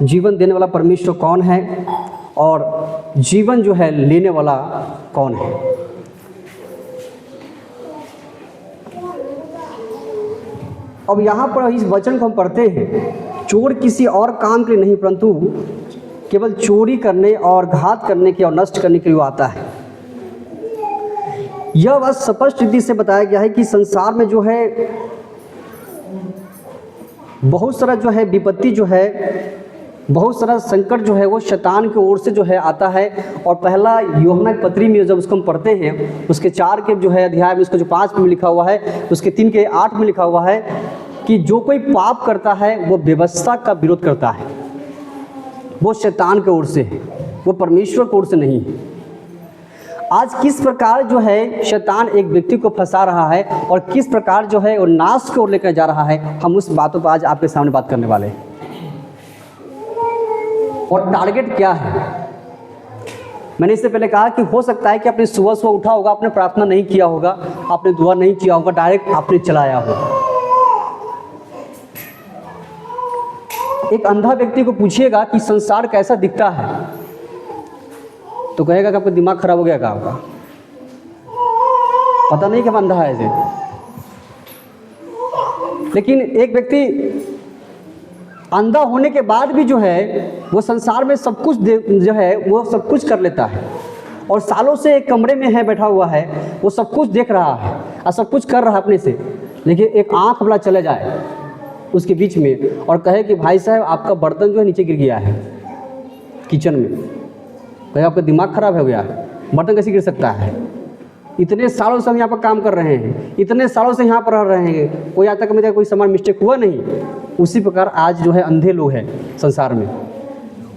जीवन देने वाला परमेश्वर कौन है और जीवन जो है लेने वाला कौन है। अब यहाँ पर इस वचन को हम पढ़ते हैं, चोर किसी और काम के लिए नहीं परंतु केवल चोरी करने और घात करने के और नष्ट करने के लिए आता है। यह बात स्पष्ट रीति से बताया गया है कि संसार में जो है बहुत सारा जो है विपत्ति जो है, बहुत सारा संकट जो है वो शैतान की ओर से जो है आता है। और पहला यूहन्ना की पत्री में जब उसको हम पढ़ते हैं, उसके 4 के जो है अध्याय में, उसको जो 5 में लिखा हुआ है, उसके 3 के 8 में लिखा हुआ है कि जो कोई पाप करता है वो व्यवस्था का विरोध करता है। वो शैतान की ओर से है, वो परमेश्वर की ओर से नहीं है। आज किस प्रकार जो है शैतान एक व्यक्ति को फंसा रहा है और किस प्रकार जो है वो नाश की ओर लेकर जा रहा है, हम उस बातों पर आज आपके सामने बात करने वाले हैं। और टारगेट क्या है? मैंने इससे पहले कहा कि हो सकता है कि आपने सुबह उठा होगा, आपने प्रार्थना नहीं किया होगा, आपने दुआ नहीं किया होगा, डायरेक्ट आपने चलाया होगा। एक अंधा व्यक्ति को पूछिएगा कि संसार कैसा दिखता है तो कहेगा कि आपका दिमाग खराब हो गया क्या, आपका पता नहीं कि हम अंधा है ऐसे। लेकिन एक व्यक्ति अंधा होने के बाद भी जो है वो संसार में सब कुछ जो है वो सब कुछ कर लेता है और सालों से एक कमरे में है, बैठा हुआ है, वो सब कुछ देख रहा है और सब कुछ कर रहा है अपने से। लेकिन एक आंख वाला चले जाए उसके बीच में और कहे कि भाई साहब आपका बर्तन जो है नीचे गिर गया है किचन में, कहे आपका दिमाग खराब हो गया, बर्तन कैसे गिर सकता है? इतने सालों से हम यहाँ पर काम कर रहे हैं, इतने सालों से यहाँ पर रह रहे हैं, कोई आज तक मेरा कोई समान मिस्टेक हुआ नहीं। उसी प्रकार आज जो है अंधे लोग हैं संसार में,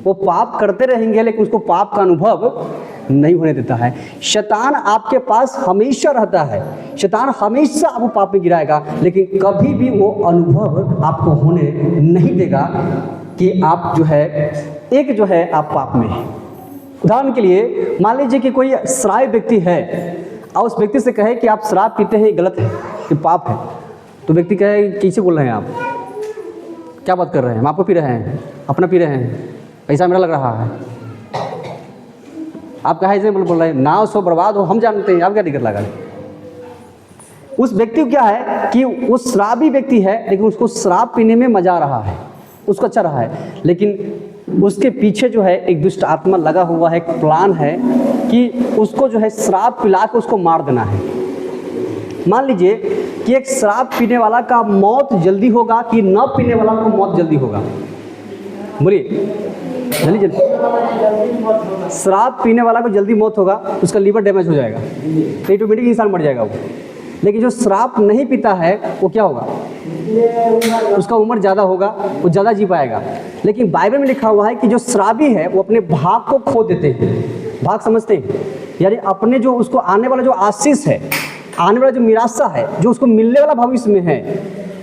वो पाप करते रहेंगे लेकिन उसको पाप का अनुभव नहीं होने देता है। शैतान आपके पास हमेशा रहता है, शैतान हमेशा आपको पाप में गिराएगा, लेकिन कभी भी वो अनुभव आपको होने नहीं देगा कि आप जो है एक जो है आप पाप में हैं। उदाहरण के लिए मान लीजिए कि कोई शराबी व्यक्ति है और उस व्यक्ति से कहे कि आप शराब पीते हैं, ये गलत है, ये पाप है, तो व्यक्ति कहे कैसे बोल रहे हैं आप, क्या बात कर रहे हैं, हम आपको पी रहे हैं, अपना पी रहे हैं, पैसा मेरा लग रहा है, आप कहा ऐसे बोल रहे हैं, ना सो बर्बाद हो, हम जानते हैं, आप क्या दिक्कत लगा। उस व्यक्ति को क्या है कि वो शराबी व्यक्ति है लेकिन उसको शराब पीने में मजा आ रहा है, उसको अच्छा रहा है, लेकिन उसके पीछे जो है एक दुष्ट आत्मा लगा हुआ है, एक प्लान है कि उसको जो है शराब पिला के उसको मार देना है। मान लीजिए कि एक शराब पीने वाला का मौत जल्दी होगा कि न पीने वाला को मौत जल्दी होगा, बोलिए जल्दी। शराब पीने वाला को जल्दी मौत होगा, उसका लीवर डैमेज हो जाएगा, ऑटोमेटिक इंसान मर जाएगा वो। लेकिन जो शराब नहीं पीता है वो क्या होगा, उसका उम्र ज़्यादा होगा, वो ज़्यादा जी पाएगा। लेकिन बाइबल में लिखा हुआ है कि जो शराबी है वो अपने भाग को खो देते हैं। भाग समझते हैं, यानी अपने जो उसको आने वाला जो आशीष है, आने वाला जो निराशा है, जो उसको मिलने वाला भविष्य में है,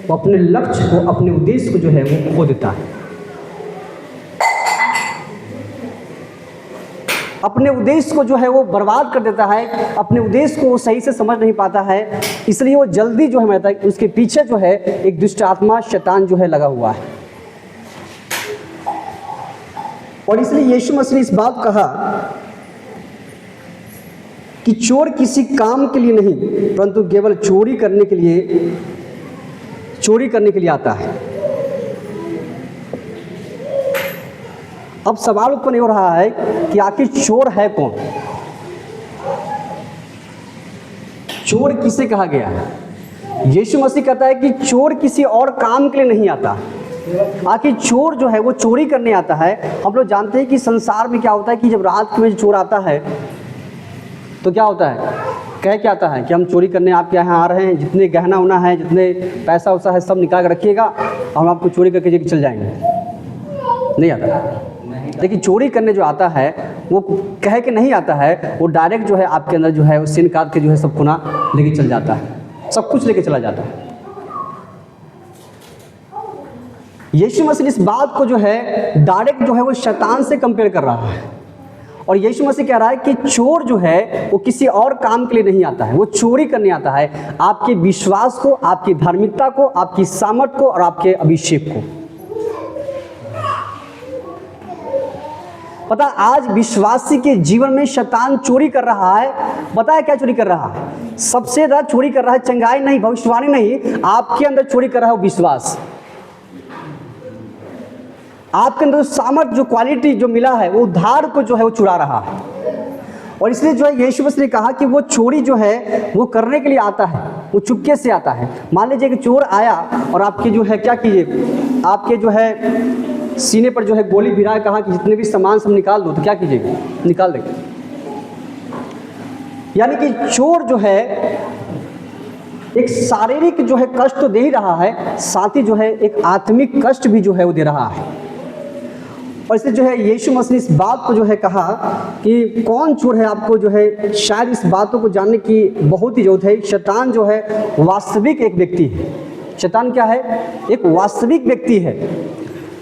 वो अपने लक्ष्य को, अपने उद्देश्य को जो है वो खो देता है। अपने उद्देश्य को जो है वो बर्बाद कर देता है, अपने उद्देश्य को वो सही से समझ नहीं पाता है, इसलिए वो जल्दी जो है मरता है। उसके पीछे जो है एक दुष्ट आत्मा शैतान जो है लगा हुआ है। और इसलिए यीशु मसीह ने इस बात कहा कि चोर किसी काम के लिए नहीं परंतु केवल चोरी करने के लिए आता है। अब सवाल उत्पन्न हो रहा है कि आखिर चोर है कौन? चोर किसे कहा गया है? यीशु मसीह कहता है कि चोर किसी और काम के लिए नहीं आता। आखिर चोर जो है वो चोरी करने आता है। हम लोग जानते हैं कि संसार में क्या होता है कि जब रात में चोर आता है तो क्या होता है, कह क्या आता है कि हम चोरी करने आपके यहाँ आ रहे हैं, जितने गहना उना है, जितने पैसा वैसा है सब निकाल कर रखिएगा, हम आपको चोरी करके लेके चल जाएंगे। नहीं आता। लेकिन चोरी करने जो आता है वो कह के नहीं आता है, वो डायरेक्ट जो है आपके अंदर जो है वो सीन काट के जो है सब खुना लेके चल जाता है, सब कुछ लेके चला जाता है। यीशु मसीह इस बात को जो है डायरेक्ट जो है वो शैतान से कंपेयर कर रहा है। और यीशु मसीह कह रहा है कि चोर जो है वो किसी और काम के लिए नहीं आता है, वो चोरी करने आता है आपके विश्वास को, आपकी धार्मिकता को, आपकी सामर्थ को और आपके अभिषेक को। पता आज विश्वासी के जीवन में शैतान चोरी कर रहा है। पता है क्या चोरी कर रहा है? सबसे ज़्यादा चोरी कर रहा है चंगाई नहीं, भविष्यवाणी नहीं, आपके अंदर चोरी कर रहा है वो विश्वास। आपके अंदर सामर्थ, जो क्वालिटी जो मिला है, वो उद्धार को जो है वो चुरा रहा है। और इसलिए जो है यीशु मसीह ने कहा कि वो चोरी जो है वो करने के लिए आता है, वो चुपके से आता है। मान लीजिए कि चोर आया और आपके जो है क्या कीजिए, आपके जो है सीने पर जो है गोली भिराए, कहा कि जितने भी सामान सब निकाल दो, तो क्या कीजिएगा? निकाल देंगे। यानी कि चोर जो है एक शारीरिक जो है कष्ट तो दे ही रहा है, साथ ही जो है एक आत्मिक कष्ट भी जो है वो दे रहा है। और इसलिए जो है यीशु मसीह ने इस बात को जो है कहा कि कौन चोर है, आपको जो है शायद इस बातों को जानने की बहुत ही जरूरत है। शैतान जो है वास्तविक एक व्यक्ति है। शैतान क्या है? एक वास्तविक व्यक्ति है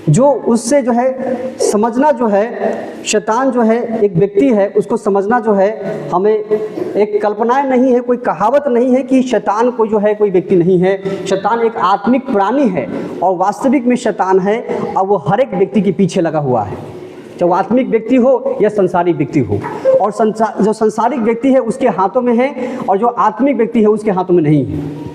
जो उससे जो है समझना जो है, शैतान जो है एक व्यक्ति है, उसको समझना जो है हमें एक कल्पनाएं नहीं है, कोई कहावत नहीं है कि शैतान को जो है कोई व्यक्ति नहीं है। शैतान एक आत्मिक प्राणी है और वास्तविक में शैतान है, और वो हर एक व्यक्ति के पीछे लगा हुआ है, चाहे वो आत्मिक व्यक्ति हो या संसारिक व्यक्ति हो। और जो संसारिक व्यक्ति है उसके हाथों में है, और जो आत्मिक व्यक्ति है उसके हाथों में नहीं है।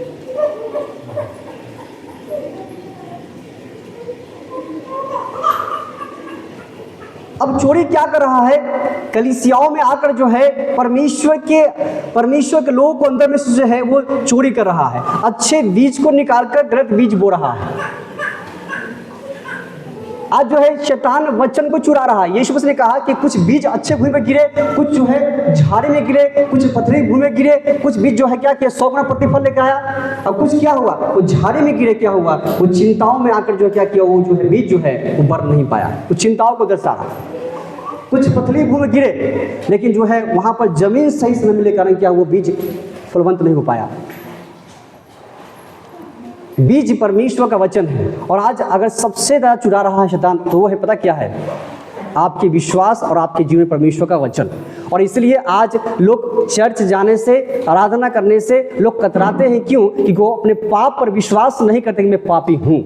अब चोरी क्या कर रहा है? कलीसियाओं में आकर जो है परमेश्वर के लोगों को अंदर में से जो है वो चोरी कर रहा है। अच्छे बीज को निकालकर गलत बीज बो रहा है। आज जो है शैतान वचन को चुरा रहा है। यीशु मसीह ने कहा कि कुछ बीज अच्छे भूमि में गिरे, कुछ जो है झाड़ी में गिरे, कुछ पथरीली भूमि में गिरे, कुछ बीज जो है क्या किया, 100 गुना प्रतिफल लेकर आया। अब कुछ क्या हुआ, वो झाड़ी में गिरे, क्या हुआ, वो चिंताओं में आकर जो है क्या किया, वो जो है बीज जो है वो बढ़ नहीं पाया, वो चिंताओं को दर्शा रहा। कुछ पथरीली भूमि में गिरे, लेकिन जो है वहां पर जमीन सही से न मिलने के कारण क्या, वो बीज फलवंत नहीं हो पाया। बीज परमेश्वर का वचन है। और आज अगर सबसे ज़्यादा चुरा रहा है शैतान, तो वो है पता क्या है? आपके विश्वास और आपके जीवन परमेश्वर का वचन। और इसलिए आज लोग चर्च जाने से, आराधना करने से लोग कतराते हैं। क्यों? कि वो अपने पाप पर विश्वास नहीं करते कि मैं पापी हूँ।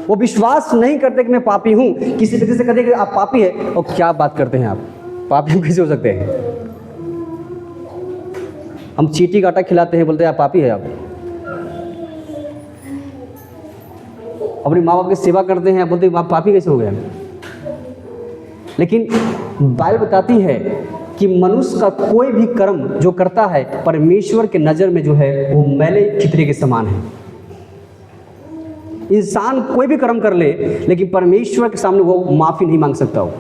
वो विश्वास नहीं करते कि मैं पापी हूँ। किसी व्यक्ति से कहते कि आप पापी है, और क्या बात करते हैं आप, पापी कैसे हो सकते हैं? हम चीटी का आटा खिलाते हैं, बोलते हैं आप पापी है। आप अपने माँ बाप की सेवा करते हैं, बोलते हैं आप पापी कैसे हो गए? लेकिन बाइबल बताती है कि मनुष्य का कोई भी कर्म जो करता है परमेश्वर के नज़र में जो है वो मैले चितरे के समान है। इंसान कोई भी कर्म कर ले, लेकिन परमेश्वर के सामने वो माफ़ी नहीं मांग सकता। हो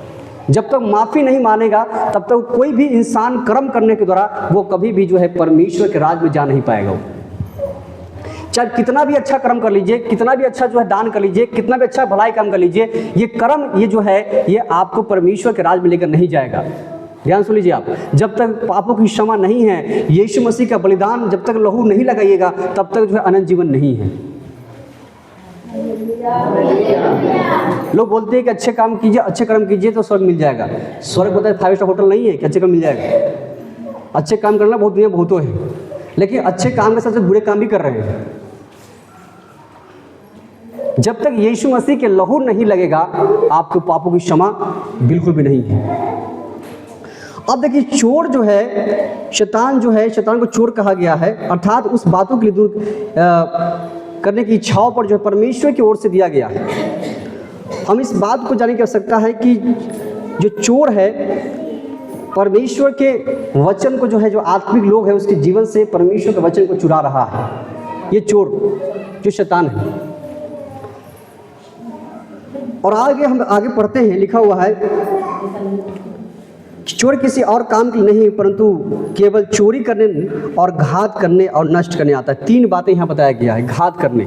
जब तक माफ़ी नहीं मानेगा तब तक कोई भी इंसान कर्म करने के द्वारा वो कभी भी जो है परमेश्वर के राज में जा नहीं पाएगा। चाहे कितना भी अच्छा कर्म कर लीजिए, कितना भी अच्छा जो है दान कर लीजिए, कितना भी अच्छा भलाई काम कर लीजिए, ये कर्म ये जो है ये आपको परमेश्वर के राज में लेकर नहीं जाएगा। ध्यान सुन लीजिए आप, जब तक पापों की क्षमा नहीं है, यीशु मसीह का बलिदान जब तक लहू नहीं लगाइएगा, तब तक जो है अनंत जीवन नहीं है। लोग बोलते हैं कि अच्छे काम कीजिए, अच्छे कर्म कीजिए तो स्वर्ग मिल जाएगा। स्वर्ग बोलता है 5 स्टार होटल नहीं है कि अच्छे काम मिल जाएगा। अच्छे काम करना बहुत दुनिया बहुतों है, लेकिन अच्छे काम के साथ बुरे काम भी कर रहे हैं। जब तक यीशु मसीह के लहू नहीं लगेगा, आपके पापों की क्षमा बिल्कुल भी नहीं है। अब देखिए, चोर जो है, शैतान जो है, शैतान को चोर कहा गया है, अर्थात उस बातों के लिए दूर करने की इच्छाओं पर जो है परमेश्वर की ओर से दिया गया है। हम इस बात को जानने की आवश्यकता है कि जो चोर है परमेश्वर के वचन को जो है, जो आत्मिक लोग है उसके जीवन से परमेश्वर के वचन को चुरा रहा है। ये चोर जो शैतान है। और हम आगे पढ़ते हैं, लिखा हुआ है चोर किसी और काम के लिए नहीं परंतु केवल चोरी करने और घात करने और नष्ट करने आता है। 3 बातें यहाँ बताया गया है, घात करने,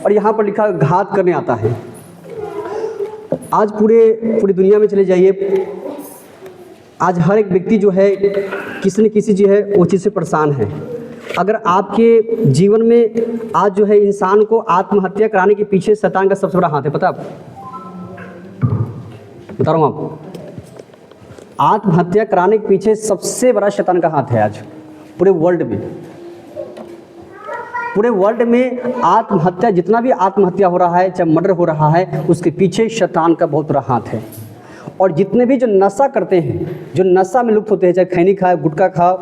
और यहाँ पर लिखा घात करने आता है। आज पूरी दुनिया में चले जाइए, आज हर एक व्यक्ति जो है किसी न किसी जो है वो चीज़ से परेशान है। अगर आपके जीवन में आज जो है इंसान को आत्महत्या कराने के पीछे शैतान का सबसे बड़ा हाथ है, पता आप? बता रहा हूँ आपको, आत्महत्या कराने के पीछे सबसे बड़ा शैतान का हाथ है आज पूरे वर्ल्ड में। पूरे वर्ल्ड में आत्महत्या, जितना भी आत्महत्या हो रहा है, चाहे मर्डर हो रहा है, उसके पीछे शैतान का बहुत बड़ा हाथ है। और जितने भी जो नशा करते हैं, जो नशा में लुप्त होते हैं, चाहे खैनी खाए, गुटखा खाओ,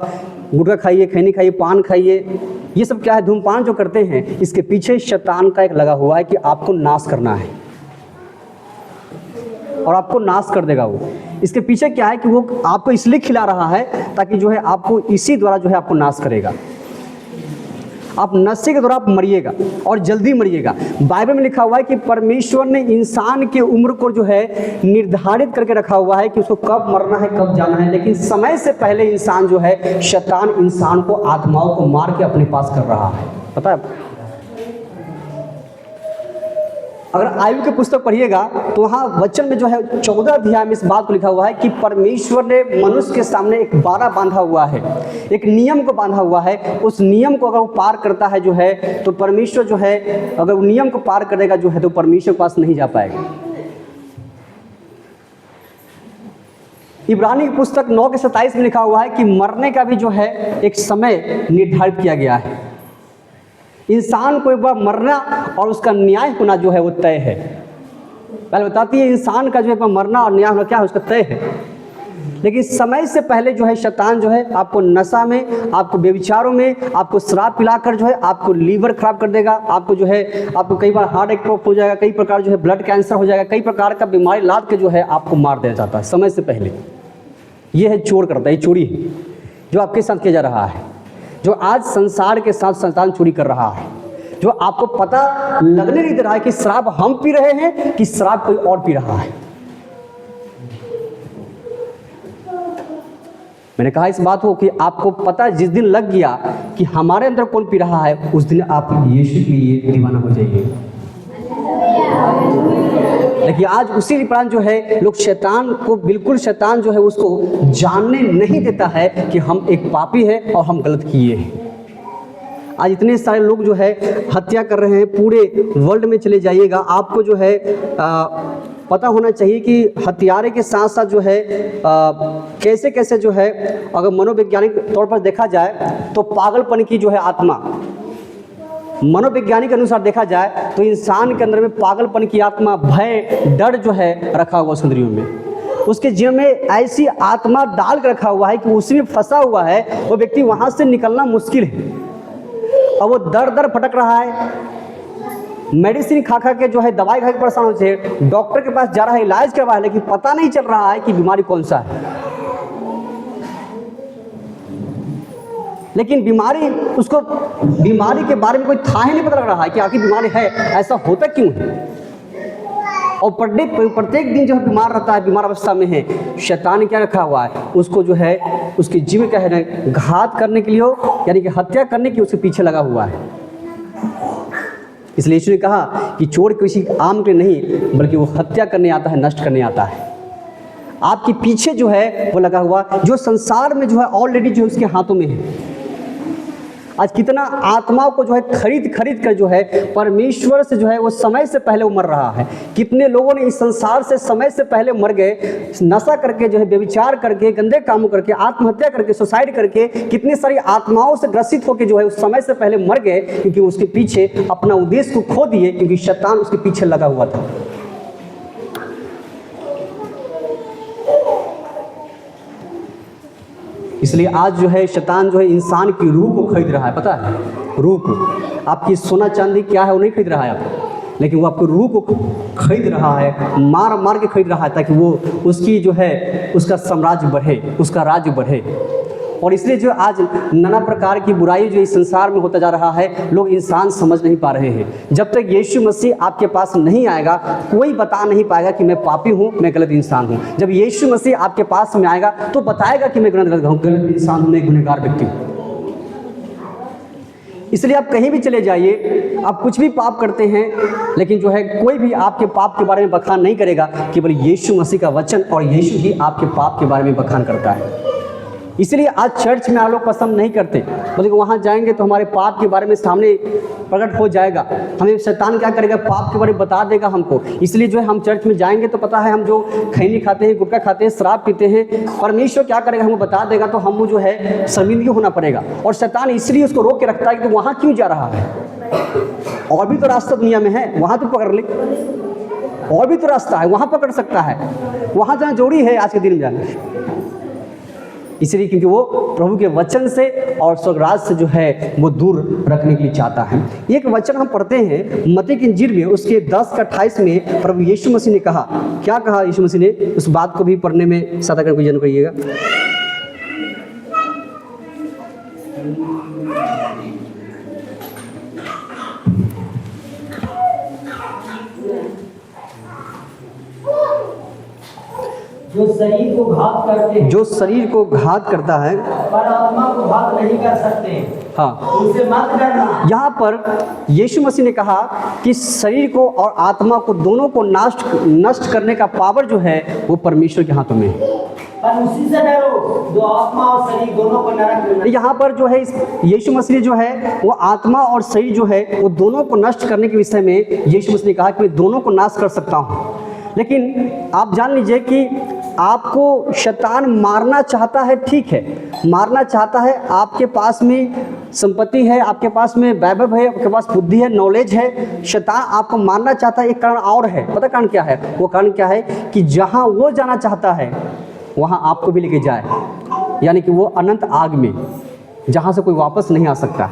गुटखा खाइए, खैनी खाइए, पान खाइए, ये सब क्या है, धूमपान जो करते हैं, इसके पीछे शैतान का एक लगा हुआ है कि आपको नाश करना है और आपको नाश कर देगा वो। इसके पीछे क्या है कि वो आपको इसलिए खिला रहा है ताकि जो है आपको इसी द्वारा जो है आपको नाश करेगा। आप नशे के द्वारा आप मरिएगा और जल्दी मरिएगा। बाइबल में लिखा हुआ है कि परमेश्वर ने इंसान की उम्र को जो है निर्धारित करके रखा हुआ है कि उसको कब मरना है, कब जाना है, लेकिन समय से पहले इंसान जो है, शैतान इंसान को, आत्माओं को मार के अपने पास कर रहा है। पता है, अगर आयु की पुस्तक पढ़िएगा तो वहाँ वचन में जो है 14 अध्याय में इस बात को लिखा हुआ है कि परमेश्वर ने मनुष्य के सामने एक बाड़ा बांधा हुआ है, एक नियम को बांधा हुआ है। उस नियम को अगर वो पार करता है जो है, तो परमेश्वर जो है, अगर वो नियम को पार करेगा जो है, तो परमेश्वर के पास नहीं जा पाएगा। इब्रानी की पुस्तक 9 के 27 में लिखा हुआ है कि मरने का भी जो है एक समय निर्धारित किया गया है। इंसान को एक बार मरना और उसका न्याय होना जो है वो तय है। पहले बताती है इंसान का जो है मरना और न्याय होना क्या है, उसका तय है। लेकिन समय से पहले जो है शैतान जो है आपको नशा में, आपको व्यभिचारों में, आपको शराब पिलाकर जो है आपको लीवर खराब कर देगा, आपको जो है, आपको कई बार हार्ट अटैक हो जाएगा, कई प्रकार जो है ब्लड कैंसर हो जाएगा, कई प्रकार का बीमारी लाद के जो है आपको मार दिया जाता है समय से पहले। ये है चोर करता है, ये चोरी है जो आपके साथ किया जा रहा है, जो आज संसार के साथ शैतान चोरी कर रहा है, जो आपको पता लगने नहीं दे रहा है कि शराब हम पी रहे हैं कि शराब कोई और पी रहा है। मैंने कहा इस बात को कि आपको पता जिस दिन लग गया कि हमारे अंदर कौन पी रहा है, उस दिन आप यीशु के लिए दीवाना हो जाइए। लेकिन आज उसी कारण जो है लोग शैतान को, बिल्कुल शैतान जो है उसको जानने नहीं देता है कि हम एक पापी है और हम गलत किए हैं। आज इतने सारे लोग जो है हत्या कर रहे हैं, पूरे वर्ल्ड में चले जाइएगा, आपको जो है पता होना चाहिए कि हथियारे के साथ साथ जो है कैसे कैसे जो है, अगर मनोवैज्ञानिक तौर पर देखा जाए तो पागलपन की जो है आत्मा, मनोवैज्ञानिक अनुसार देखा जाए तो इंसान के अंदर में पागलपन की आत्मा, भय, डर जो है रखा हुआ इंद्रियों में, उसके जीवन में ऐसी आत्मा डाल कर रखा हुआ है कि उसी में फंसा हुआ है, वो व्यक्ति वहाँ से निकलना मुश्किल है। और वो दर दर भटक रहा है, मेडिसिन खा खा के जो है, दवाई खा के परेशान हो जाए, डॉक्टर के पास जा रहा है, इलाज करवा है, लेकिन पता नहीं चल रहा है कि बीमारी कौन सा है। लेकिन बीमारी, उसको बीमारी के बारे में कोई था ही नहीं पता लग रहा है कि आखिर बीमारी है, ऐसा होता क्यों है। और प्रत्येक दिन जो है बीमार रहता है, बीमार अवस्था में है। शैतान क्या रखा हुआ है, उसको जो है उसकी जीव क्या है, घात करने के लिए हो, यानी कि हत्या करने की उसके पीछे लगा हुआ है। इसलिए यीशु ने कहा कि चोर किसी आम के नहीं, बल्कि वो हत्या करने आता है, नष्ट करने आता है। आपके पीछे जो है वो लगा हुआ, जो संसार में जो है ऑलरेडी जो है उसके हाथों में है। आज कितना आत्माओं को जो है खरीद कर जो है परमेश्वर से जो है वो समय से पहले वो मर रहा है। कितने लोगों ने इस संसार से समय से पहले मर गए, नशा करके जो है, व्यभिचार करके, गंदे कामों करके, आत्महत्या करके, सुसाइड करके, कितनी सारी आत्माओं से ग्रसित होकर जो है उस समय से पहले मर गए, क्योंकि उसके पीछे अपना उद्देश्य को खो दिए, क्योंकि शैतान उसके पीछे लगा हुआ था। इसलिए आज जो है शैतान जो है इंसान की रूह को खरीद रहा है। पता है, रूह को, आपकी सोना चांदी क्या है वो नहीं खरीद रहा है आप, लेकिन वो आपको रूह को खरीद रहा है, मार मार के खरीद रहा है, ताकि वो उसकी जो है उसका साम्राज्य बढ़े, उसका राज्य बढ़े। और इसलिए जो आज नाना प्रकार की बुराई जो इस संसार में होता जा रहा है, लोग इंसान समझ नहीं पा रहे हैं। जब तक यीशु मसीह आपके पास नहीं आएगा, कोई बता नहीं पाएगा कि मैं पापी हूँ, मैं गलत इंसान हूँ। जब यीशु मसीह आपके पास में आएगा तो बताएगा कि मैं गलत इंसान हूँ, मैं गुनहगार व्यक्ति हूँ। इसलिए आप कहीं भी चले जाइए, आप कुछ भी पाप करते हैं, लेकिन जो है कोई भी आपके पाप के बारे में बखान नहीं करेगा, केवल यीशु मसीह का वचन और यीशु ही आपके पाप के बारे में बखान करता है। इसलिए आज चर्च में आना लोग पसंद नहीं करते, बोले कि वहाँ जाएंगे तो हमारे पाप के बारे में सामने प्रकट हो जाएगा, हमें शैतान क्या करेगा, पाप के बारे में बता देगा हमको। इसलिए जो है हम चर्च में जाएंगे तो पता है हम जो खैनी खाते हैं, गुटखा खाते हैं, शराब पीते हैं, परमेश्वर क्या करेगा हमको बता देगा, तो हम जो है शर्मिंदगी होना पड़ेगा। और शैतान इसलिए उसको रोक के रखता है कि तो वहाँ क्यों जा रहा है, और भी तो रास्ता दुनिया में है, वहाँ तो पकड़ ले, और भी तो रास्ता है, वहाँ पकड़ सकता है, वहाँ जाना जरूरी है आज के दिन में जाना। इसलिए क्योंकि वो प्रभु के वचन से और स्वर्गराज से जो है वो दूर रखने के लिए चाहता है। एक वचन हम पढ़ते हैं मत्ती की इंजील में, उसके 10:28 में प्रभु यीशु मसीह ने कहा, क्या कहा यीशु मसीह ने, उस बात को भी पढ़ने में सदा कर जन करिएगा। जो शरीर को घात करते हैं, जो शरीर को घात करता है पर आत्मा को घात नहीं कर सकते, हाँ, उनसे मत डरना। यहाँ पर यीशु मसीह ने कहा कि शरीर को और आत्मा को दोनों को नष्ट करने का पावर जो है वो परमेश्वर के हाथों में है। पर उसी से डरो जो आत्मा और शरीर दोनों को नरक में। यहाँ पर जो है यीशु मसीह जो है वो आत्मा और शरीर जो है वो दोनों को नष्ट करने के विषय में यीशु मसीह ने कहा कि मैं दोनों को नाश कर सकता हूँ। लेकिन आप जान लीजिए कि आपको शैतान मारना चाहता है, ठीक है, मारना चाहता है, आपके पास में संपत्ति है, आपके पास में वैभव है, आपके पास बुद्धि है, नॉलेज है, शैतान आपको मारना चाहता है। एक कारण और है, पता कारण क्या है, वो कारण क्या है कि जहाँ वो जाना चाहता है वहाँ आपको भी लेके जाए, यानी कि वो अनंत आग में जहाँ से कोई वापस नहीं आ सकता।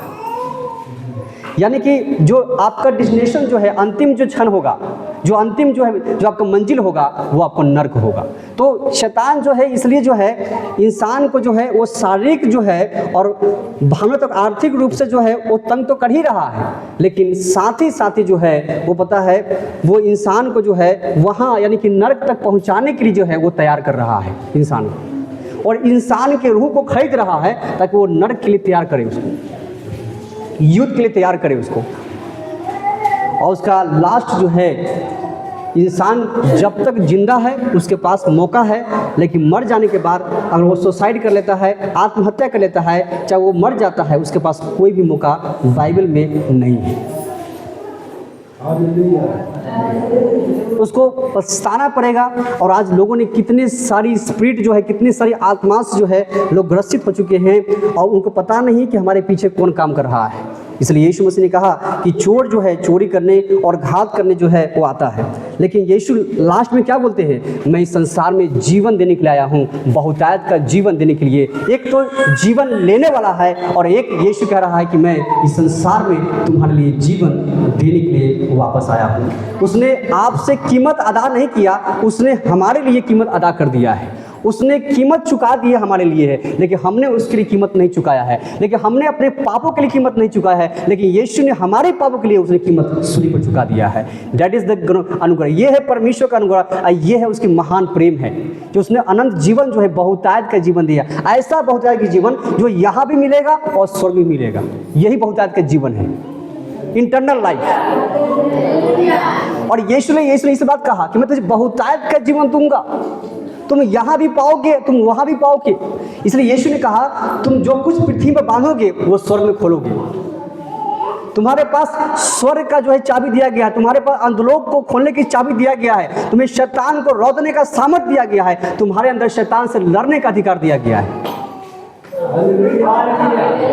यानी कि जो आपका डेस्टिनेशन जो है, अंतिम जो क्षण होगा, जो अंतिम जो है, जो आपका मंजिल होगा वो आपको नर्क होगा। तो शैतान जो है इसलिए जो है इंसान को जो है वो शारीरिक जो है और भावनात्मक तक आर्थिक रूप से जो है वो तंग तो कर ही रहा है, लेकिन साथ ही जो है वो पता है वो इंसान को जो है वहाँ यानी कि नर्क तक पहुँचाने के लिए जो है वो तैयार कर रहा है इंसान को, और इंसान के रूह को खरीद रहा है ताकि वो नर्क के लिए तैयार करे, उसको युद्ध के लिए तैयार करे उसको। और उसका लास्ट जो है इंसान जब तक जिंदा है उसके पास मौका है, लेकिन मर जाने के बाद अगर वो सुसाइड कर लेता है, आत्महत्या कर लेता है, चाहे वो मर जाता है, उसके पास कोई भी मौका बाइबल में नहीं है। उसको पछताना पड़ेगा। और आज लोगों ने कितने सारी स्पिरिट जो है, कितनी सारी आत्मा से जो है लोग ग्रसित हो चुके हैं और उनको पता नहीं कि हमारे पीछे कौन काम कर रहा है। इसलिए यीशु मसीह ने कहा कि चोर जो है चोरी करने और घात करने जो है वो आता है, लेकिन यीशु लास्ट में क्या बोलते हैं, मैं इस संसार में जीवन देने के लिए आया हूँ, बहुतायत का जीवन देने के लिए। एक तो जीवन लेने वाला है और एक यीशु कह रहा है कि मैं इस संसार में तुम्हारे लिए जीवन देने के लिए वापस आया हूँ। उसने आपसे कीमत अदा नहीं किया, उसने हमारे लिए कीमत अदा कर दिया है। उसने कीमत चुका दी है हमारे लिए है, लेकिन हमने उसके लिए कीमत नहीं चुकाया है, लेकिन हमने अपने पापों के लिए कीमत नहीं चुकाया है, लेकिन यीशु ने हमारे पापों के लिए उसने कीमत सूली पर चुका दिया है। दैट इज द अनुग्रह। ये है परमेश्वर का अनुग्रह, ये है उसकी महान प्रेम है कि उसने अनंत जीवन जो है बहुतायत का जीवन दिया, ऐसा बहुतायत का जीवन जो यहाँ भी मिलेगा और स्वर्ग भी मिलेगा। यही बहुतायत का जीवन है, इंटरनल लाइफ। और यीशु ने इस बात कहा कि मैं तुझे बहुतायत का जीवन दूंगा, तुम यहाँ भी पाओगे, तुम वहाँ भी पाओगे। इसलिए यीशु ने कहा तुम जो कुछ पृथ्वी पर बांधोगे वो स्वर्ग में खोलोगे। तुम्हारे पास स्वर्ग का जो है चाबी दिया गया है, तुम्हारे पास अंधलोक को खोलने की चाबी दिया गया है, तुम्हें शैतान को रोकने का सामर्थ्य दिया गया है, तुम्हारे अंदर शैतान से लड़ने का अधिकार दिया गया है।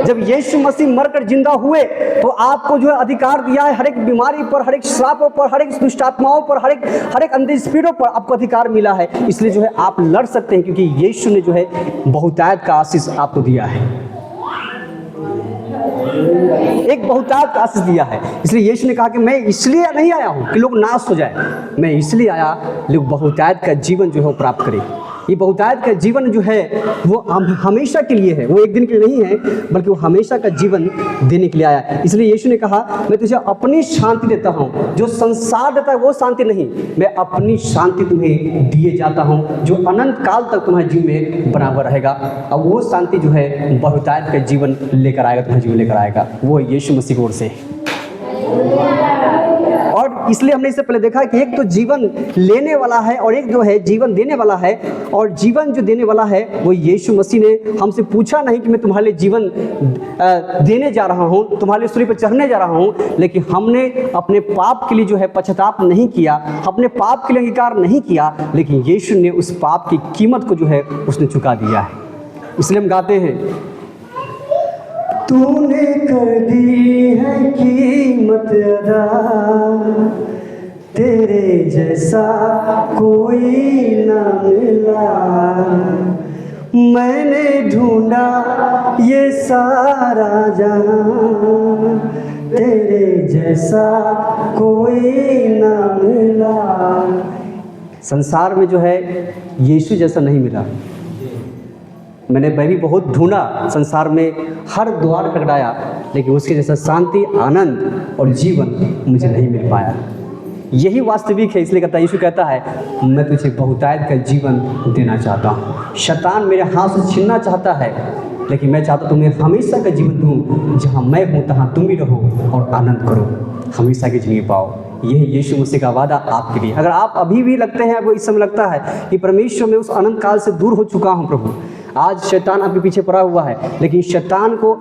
जब यीशु मसीह मरकर जिंदा हुए तो आपको जो है अधिकार दिया है, हर एक बीमारी पर, हर एक श्रापों पर, हर एक दुष्ट आत्माओं पर, हर एक अंधे स्पिरिटों पर आपको अधिकार मिला है। इसलिए जो है आप लड़ सकते हैं, क्योंकि यीशु ने जो है बहुतायत का आशीष आपको दिया है, एक बहुतायत का आशीष दिया है। इसलिए यीशु ने कहा कि मैं इसलिए नहीं आया हूँ कि लोग नाश हो जाए, मैं इसलिए आया लोग बहुतायत का जीवन जो है वो प्राप्त करें। ये बहुतायत का जीवन जो है वो हमेशा के लिए है, वो एक दिन के लिए नहीं है, बल्कि वो हमेशा का जीवन देने के लिए आया है। इसलिए यीशु ने कहा मैं तुझे अपनी शांति देता हूँ, जो संसार देता है वो शांति नहीं, मैं अपनी शांति तुम्हें दिए जाता हूँ जो अनंत काल तक तुम्हारे जीवन में बराबर रहेगा। अब वो शांति जो है बहुतायत का जीवन लेकर आएगा, तुम्हारे जीवन लेकर आएगा, वो यीशु मसीह की ओर से। और और इसलिए हमने इससे पहले देखा कि एक तो जीवन लेने वाला है और एक जो है जीवन देने वाला है। और जीवन जो देने वाला है वो यीशु मसीह ने हमसे पूछा नहीं कि मैं तुम्हारे लिए जीवन देने जा रहा हूँ, तुम्हारे लिए सूली पर चढ़ने जा रहा हूँ, लेकिन हमने अपने पाप के लिए जो है पश्चाताप नहीं किया, अपने पाप के लिए अंगीकार नहीं किया, लेकिन यीशु ने उस पाप की कीमत को जो है उसने चुका दिया है। इसलिए हम गाते हैं, तूने कर दी है कीमत अदा, तेरे जैसा कोई ना मिला, मैंने ढूंढा ये सारा जहां, तेरे जैसा कोई ना मिला। संसार में जो है यीशु जैसा नहीं मिला। मैं भी बहुत ढूंढा संसार में, हर द्वार खटखटाया, लेकिन उसके जैसा शांति, आनंद और जीवन मुझे नहीं मिल पाया। यही वास्तविक है। इसलिए कहता यीशु कहता है, मैं तुझे बहुतायत का जीवन देना चाहता हूँ। शैतान मेरे हाथ से छीनना चाहता है, लेकिन मैं चाहता तुम्हें हमेशा का जीवन दूँ। जहाँ मैं हूँ तहाँ तुम भी रहो और आनंद करो, हमेशा की जिंदगी पाओ। यही यीशु मसीह का वादा आपके लिए। अगर आप अभी भी लगते हैं, आपको इस समय लगता है कि परमेश्वर में उस अनंत काल से दूर हो चुका हूँ प्रभु, आज शैतान आपके पीछे पड़ा हुआ है, लेकिन शैतान को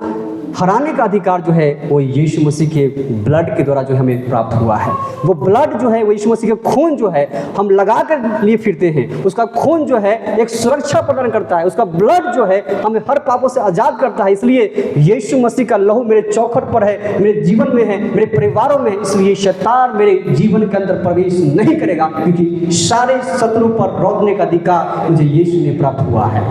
हराने का अधिकार जो है वो यीशु मसीह के ब्लड के द्वारा जो हमें प्राप्त हुआ है। वो ब्लड जो है, वो यीशु मसीह के खून जो है हम लगा कर लिए फिरते हैं। उसका खून जो है एक सुरक्षा प्रदान करता है, उसका ब्लड जो है हमें हर पापों से आज़ाद करता है। इसलिए यीशु मसीह का लहू मेरे चौखट पर है, मेरे जीवन में है, मेरे परिवारों में है। इसलिए शैतान मेरे जीवन के अंदर प्रवेश नहीं करेगा, क्योंकि सारे शत्रु पर रोकने का अधिकार मुझे यीशु ने प्राप्त हुआ है।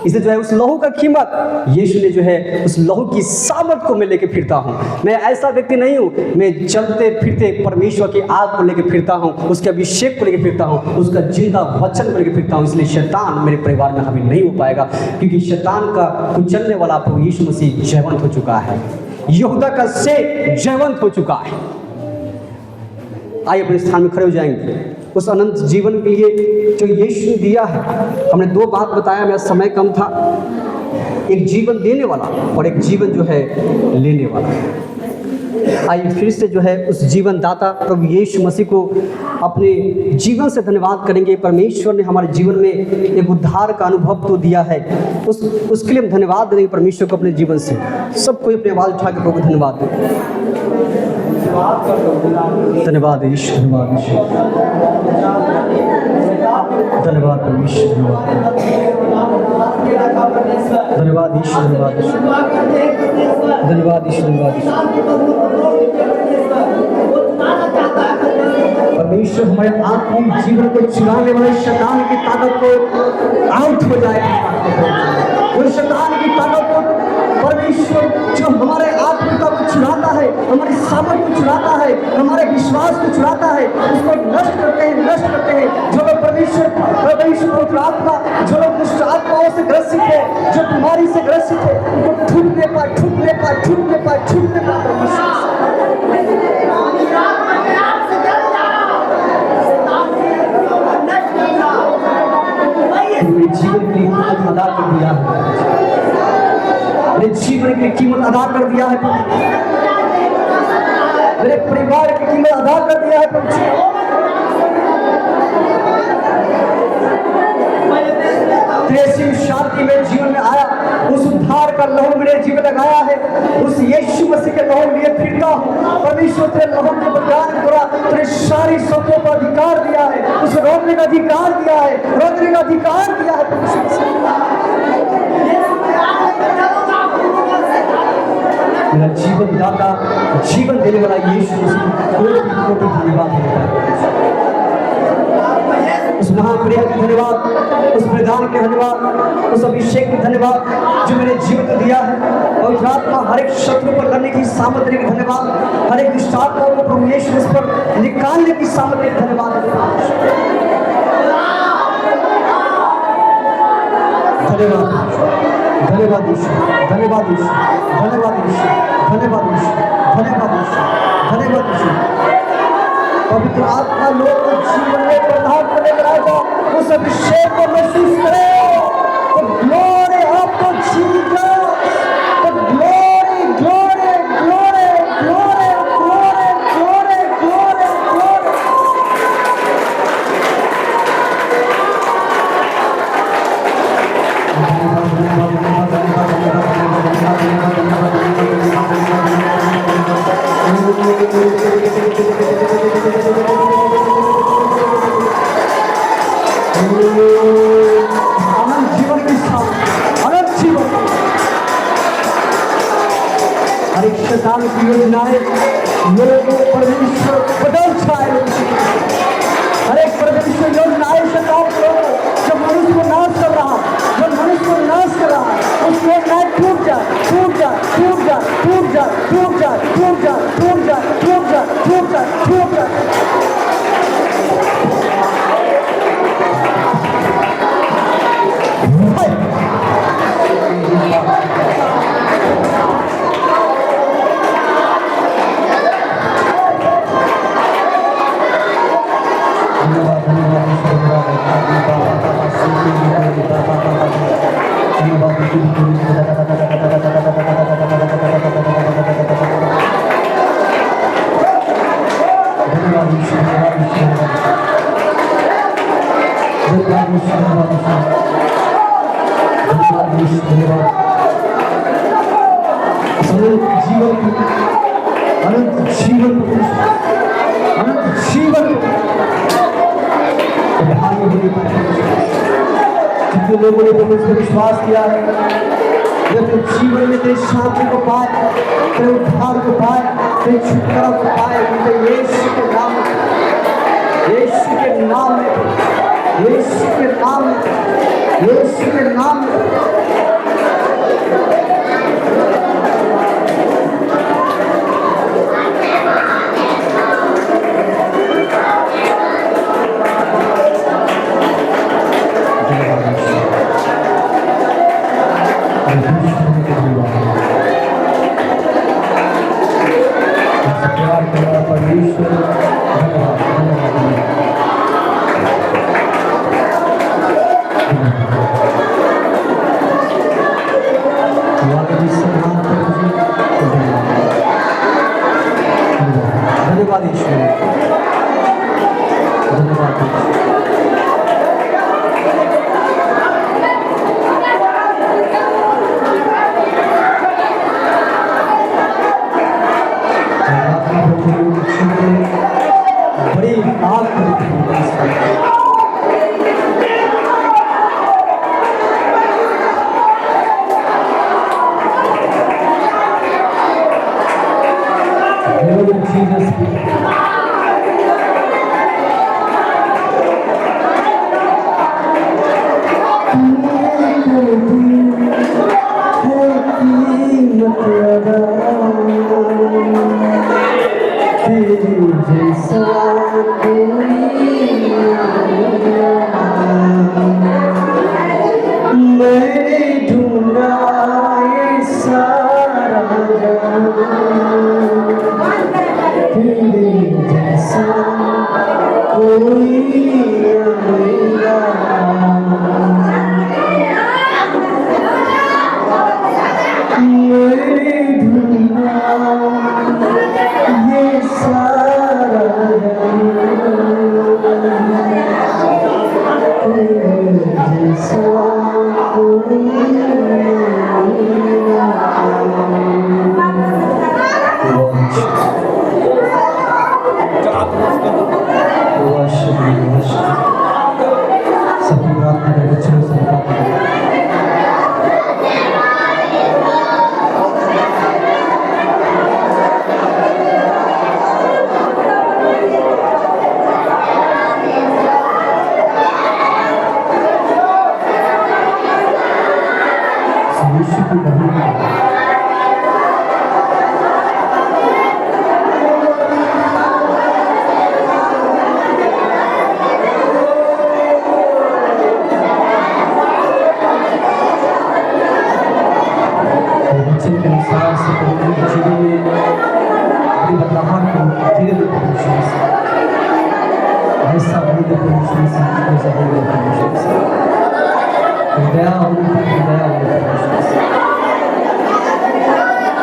इसलिए जो है उस लहू का कीमत यीशु ने जो है उस लहू की सामर्थ को मैं लेके फिरता हूँ। मैं ऐसा व्यक्ति नहीं हूँ, मैं चलते फिरते परमेश्वर की आग को लेके फिरता हूँ, उसके अभिषेक को लेके फिरता हूँ, उसका जिंदा वचन को लेके फिरता हूँ। इसलिए शैतान मेरे परिवार में हावी नहीं हो पाएगा, क्योंकि शैतान का कुचलने वाला प्रभु यीशु मसीह जयवंत हो चुका है। यहूदा का शेर जयवंत हो चुका है। आइए अपने स्थान में खड़े हो जाएंगे। उस अनंत जीवन के लिए जो यीशु ने दिया है, हमने दो बात बताया, मेरा समय कम था। एक जीवन देने वाला और एक जीवन जो है लेने वाला। आइए फिर से जो है उस जीवन दाता प्रभु यीशु मसीह को अपने जीवन से धन्यवाद करेंगे। परमेश्वर ने हमारे जीवन में एक उद्धार का अनुभव तो दिया है, उसके लिए हम धन्यवाद देंगे परमेश्वर को अपने जीवन से। सबको अपनी आवाज़ उठा के प्रभु धन्यवाद दें। धन्यवाद ईश्वर, धन्यवाद ईश्वर, धन्यवाद परमेश्वर, धन्यवाद ईश्वर, धन्यवाद ईश्वर, धन्यवाद ईश्वर, धन्यवाद परमेश्वर। हमारे आत्मिक जीवन को चुराने वाले शैतान की ताकत को आउट हो जाए। उस शैतान की ताकत को परमेश्वर जो हमारे आत्मिकता को चुराता है, हमारी सामर्थ को चुराता है, हमारे विश्वास को चुराता है, उसको नष्ट करते हैं, नष्ट करते हैं। जो लोग परमेश्वर पवित्र आत्मा, जो लोग दुष्ट आत्माओं से ग्रसित है, जो बीमारी से ग्रसित है, उनको छूटने पाए, छूटने पाए, छूटने पाए, छूटने पाए परमेश्वर। मेरे जीवन के लिए कीमत अदा कर दिया है, मेरे जीवन की कीमत अदा कर दिया है, मेरे परिवार की कीमत अदा कर दिया है। तेरी शांति मेरे जीवन में आया, उस उद्धार का लहू मेरे जीवन लगाया है, उस यीशु मसीह के लहू लिए फिरता हूँ। परमेश्वर तेरे लहू के बलिदान द्वारा तेरे सारी शब्दों पर अधिकार दिया है, उस रोकने का अधिकार दिया है, रोकने का अधिकार दिया है। मेरा जीवन दाता, जीवन देने वाला यीशु मसीह को धन्यवाद देता है। उस महाप्रिया के धन्यवाद, उस बलिदान के धन्यवाद, उस अभिषेक के धन्यवाद जो मेरे जीवन को दिया है। और आत्मा हर एक शत्रु पर करने की सामर्थ्य के धन्यवाद, हर एक दुष्ट आत्मा को प्रभु यीशु मसीह पर निकालने की सामर्थ्य के धन्यवाद। धन्यवाद, धन्यवाद ईश्वर, धन्यवाद ईश्वर, धन्यवाद ईश्वर, धन्यवाद ईश्वर, धन्यवाद ईश्वर, धन्यवाद ईश्वर। पवित्र आत्मा लोग को जीवन में प्रधान करने का आएगा, उस अभिषेक को महसूस करो। तो ग्लोरी आपको जीवन, तो ग्लोरी, ग्लोरी, ग्लोरी, ग्लोरी धन्यवाद ईश्वर, धन्यवाद ईश्वर, धन्यवाद ईश्वर, धन्यवाद ईश्वर, धन्यवाद अनंत जीवन, अनंत जीवन, अनंत जीवन भाग्य होने पाए। जितने लोगों ने प्रभु पर विश्वास किया है वे अपने जीवन में तेरी शांति को पाए, तेरे उद्धार को पाए, तेरी छुटकारा को पाए। उनके यीशु के नाम में, यीशु के नाम में, यीशु के नाम में, यीशु के नाम में। धन्यवाद ईश्वर, धन्यवाद बड़ी आग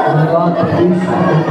धन्यवाद